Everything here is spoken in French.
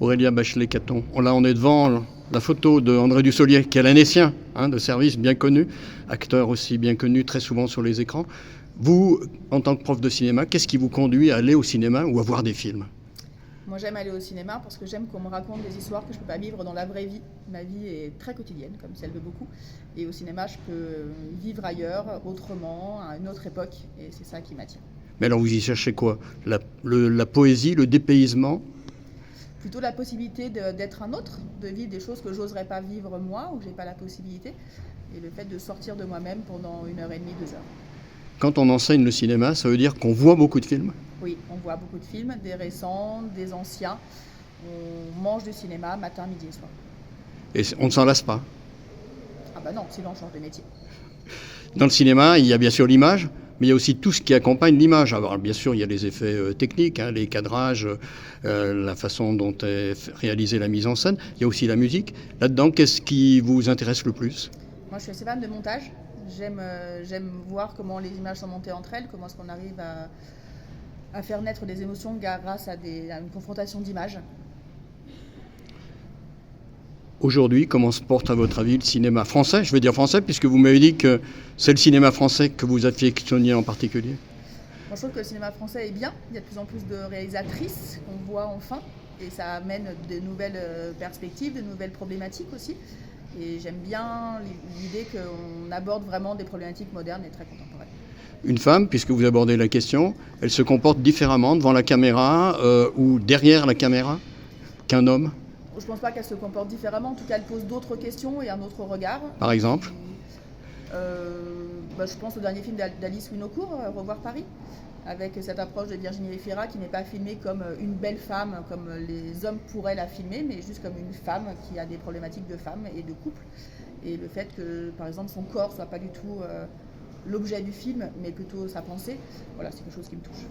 Aurélia Bachelet-Caton. Là, on est devant la photo d'André Dussolier, qui est l'anécien de service, bien connu, acteur aussi bien connu, très souvent sur les écrans. Vous, en tant que prof de cinéma, qu'est-ce qui vous conduit à aller au cinéma ou à voir des films ? Moi, j'aime aller au cinéma parce que j'aime qu'on me raconte des histoires que je ne peux pas vivre dans la vraie vie. Ma vie est très quotidienne, comme celle de beaucoup. Et au cinéma, je peux vivre ailleurs, autrement, à une autre époque. Et c'est ça qui m'attire. Mais alors, vous y cherchez quoi ? La poésie, le dépaysement ? Plutôt la possibilité d'être un autre, de vivre des choses que j'oserais pas vivre moi, ou j'ai pas la possibilité. Et le fait de sortir de moi-même pendant 1h30, 2 heures. Quand on enseigne le cinéma, ça veut dire qu'on voit beaucoup de films ? Oui, on voit beaucoup de films, des récents, des anciens. On mange du cinéma matin, midi et soir. Et on ne s'en lasse pas ? Ah bah non, sinon on change de métier. Dans le cinéma, il y a bien sûr l'image, mais il y a aussi tout ce qui accompagne l'image. Alors bien sûr, il y a les effets techniques, les cadrages, la façon dont est réalisée la mise en scène. Il y a aussi la musique. Là-dedans, qu'est-ce qui vous intéresse le plus ? Moi, je suis assez fan de montage. J'aime voir comment les images sont montées entre elles, comment est-ce qu'on arrive à faire naître des émotions grâce à une confrontation d'images. Aujourd'hui, comment se porte à votre avis le cinéma français ? Je veux dire français, puisque vous m'avez dit que c'est le cinéma français que vous affectionniez en particulier. Moi, je trouve que le cinéma français est bien. Il y a de plus en plus de réalisatrices qu'on voit enfin. Et ça amène de nouvelles perspectives, de nouvelles problématiques aussi. Et j'aime bien l'idée qu'on aborde vraiment des problématiques modernes et très contemporaines. Une femme, puisque vous abordez la question, elle se comporte différemment devant la caméra ou derrière la caméra qu'un homme ? Je ne pense pas qu'elle se comporte différemment. En tout cas, elle pose d'autres questions et un autre regard. Par exemple ? Je pense au dernier film d'Alice Winocourt, Revoir Paris, avec cette approche de Virginie Efira qui n'est pas filmée comme une belle femme, comme les hommes pourraient la filmer, mais juste comme une femme qui a des problématiques de femme et de couple. Et le fait que, par exemple, son corps soit pas du tout l'objet du film, mais plutôt sa pensée, voilà, c'est quelque chose qui me touche.